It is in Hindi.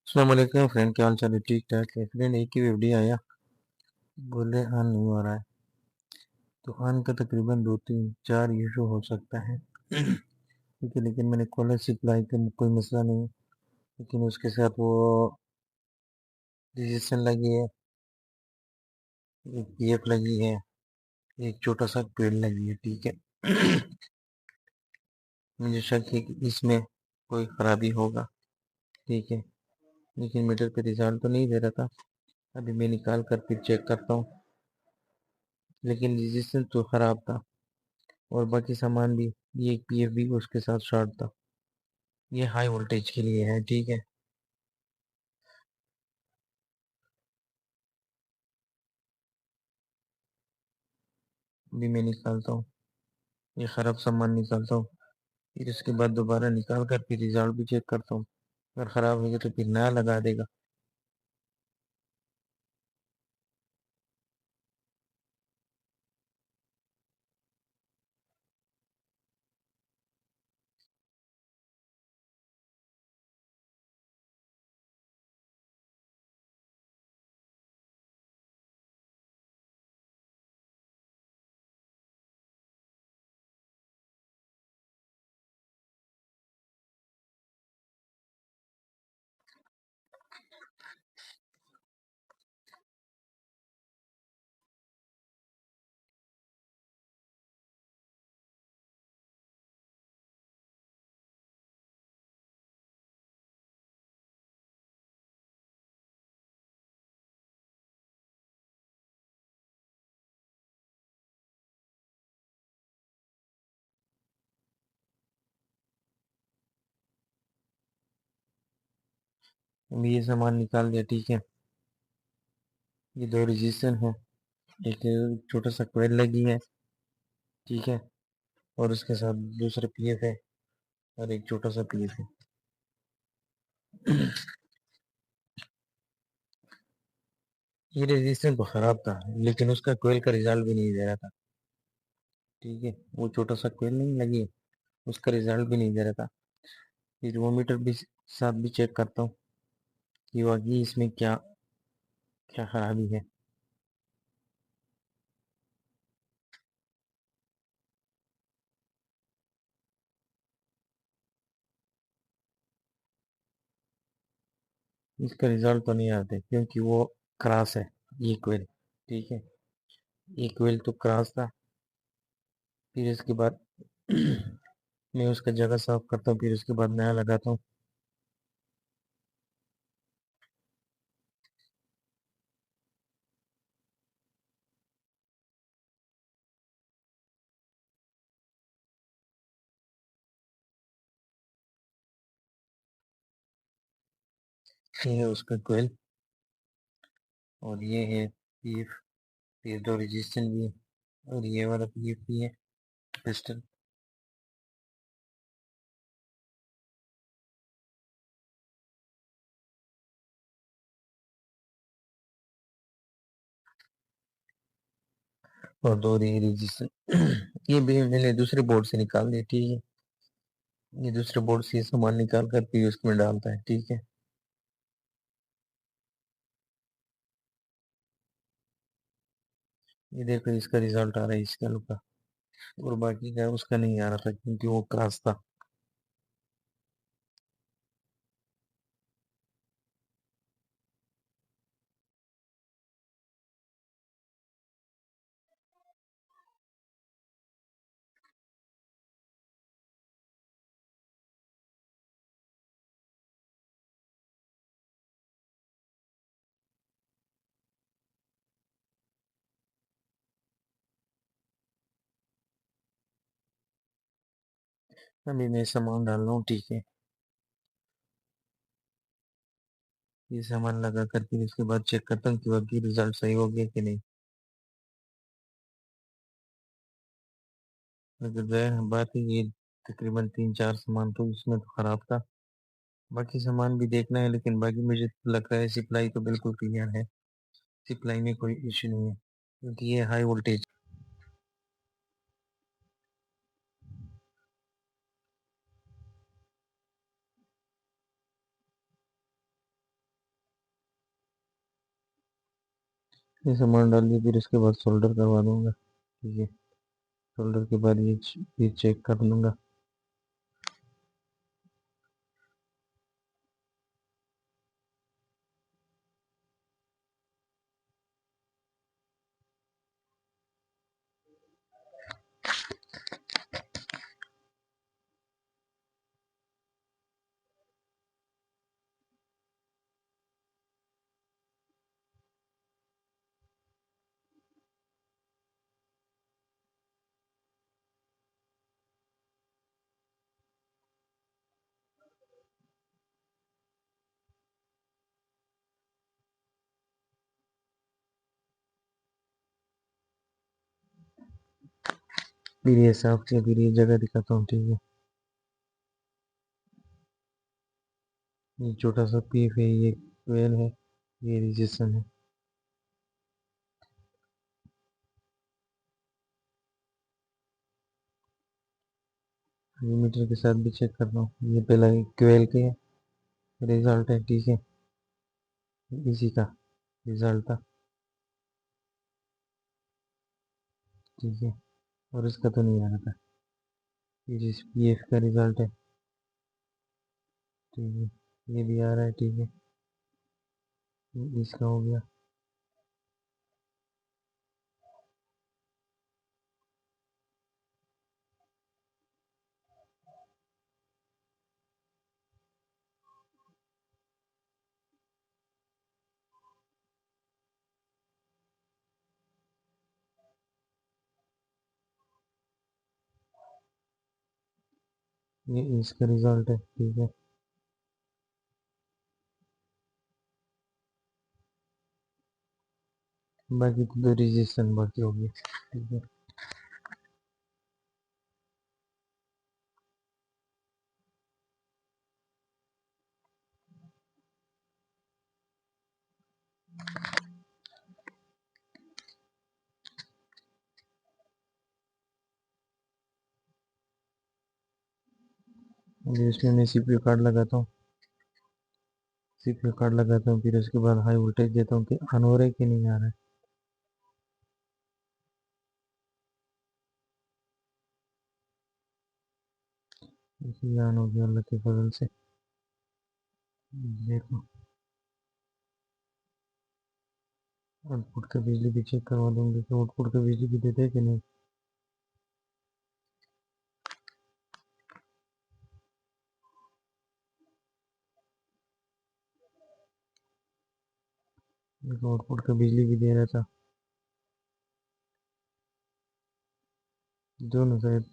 अस्सलाम वालेकुम फ्रेंड, क्या हाल चाल है? ठीक ठाक है फ्रेंड। एक ही वीडियो आया, बोले ऑन नहीं हो रहा है। तो ऑन का तकरीबन 2 3 4 इशू हो सकता है। ठीक है, लेकिन मैंने कॉलर सप्लाई का कोई मसला नहीं है। लेकिन उसके साथ वो रजिस्ट्रेशन लगी है, एक पीएफ लगी है, एक छोटा सा पेड़ लगी है। ठीक है। मुझे शक है कि इसमें कोई खराबी होगा। ठीक है, लेकिन मीटर पे रिजल्ट तो नहीं दे रहा था। अभी मैं निकाल कर फिर चेक करता हूँ। लेकिन रजिस्ट्रेशन तो खराब था और बाकी सामान भी। ये एक पीएफ भी उसके साथ शॉर्ट था। ये हाई वोल्टेज के लिए है। ठीक है, अभी मैं निकालता हूँ, ये खराब सामान निकालता हूँ। फिर उसके बाद दोबारा निकाल कर फिर रिजल्ट भी चेक करता हूँ। अगर खराब हो गया तो फिर नया लगा देगा। अभी ये सामान निकाल दिया। ठीक है, ये दो रजिस्टर है, एक छोटा सा कोयल लगी है। ठीक है, और उसके साथ दूसरा पीएफ है और एक छोटा सा पीएफ है। ये रजिस्टर तो खराब था, लेकिन उसका कोयल का रिजल्ट भी नहीं दे रहा था। ठीक है, वो छोटा सा कोयल नहीं लगी है, उसका रिजल्ट भी नहीं दे रहा था। फिर वो मीटर भी साथ भी चेक करता हूँ कि वाकई इसमें क्या क्या खराबी है। इसका रिजल्ट तो नहीं आते क्योंकि वो क्रॉस है, ये कोयल। ठीक है, ये कोयल तो क्रॉस था। फिर इसके बाद मैं उसका जगह साफ करता हूँ, फिर उसके बाद नया लगाता हूँ। ये है उसका कोयल, और ये है पीएफ। ये दो रजिस्टर भी है, और ये वाला पीएफ भी है, पिस्टन। और दो ये रजिस्टर ये भी मैंने दूसरे बोर्ड से निकाल दिया। ठीक है, ये दूसरे बोर्ड से ये सामान निकाल कर फिर उसमें डालता है। ठीक है, ये देखो इसका रिजल्ट आ रहा है इस कल का, और बाकी का उसका नहीं आ रहा था क्योंकि वो क्रॉस था। अभी मैं सामान डाल रहा हूँ। ठीक है, ये सामान लगा कर फिर उसके बाद चेक करता हूँ कि बाकी रिजल्ट सही हो गया कि नहीं। अगर जाहिर बात है, ये तकरीबन 3 4 सामान तो इसमें तो खराब था। बाकी सामान भी देखना है, लेकिन बाकी मुझे तो लग रहा है सप्लाई तो बिल्कुल क्लियर है। सप्लाई में कोई इश्यू नहीं है क्योंकि ये हाई वोल्टेज। ये सामान डाल दिया, फिर इसके बाद सोल्डर करवा दूंगा। ठीक है, सोल्डर के बाद ये फिर चेक कर लूँगा। फिर ये साफ किया, फिर ये जगह दिखाता हूँ। ठीक है, ये छोटा सा पीप है, ये कोयल है, ये रजिस्ट्रेशन है। ये मीटर के साथ भी चेक करता हूँ। ये पहला क्वेल के रिजल्ट है। ठीक है, इसी का रिजल्ट था। ठीक है, और इसका तो नहीं आ रहा था। ये जिस पीएफ का रिजल्ट है। ठीक है, ये भी आ रहा है। ठीक है, ये इसका हो गया। ये इसका रिजल्ट है। ठीक है, बाकी तो दो रजिस्ट्रेशन बाकी हो गया। ठीक है, अभी इसमें मैं सीपीयू कार्ड लगाता हूँ। सीपीयू कार्ड लगाता हूँ, फिर उसके बाद हाई वोल्टेज देता हूँ कि ऑन हो रहा है कि नहीं आ रहा है। ये ऑन हो गया अल्लाह के फजल से। देखो, आउटपुट का बिजली भी चेक करवा दूंगी कि आउटपुट का बिजली भी देते हैं कि नहीं। देखो, आउटपुट का बिजली भी दे रहा था, दोनों साइड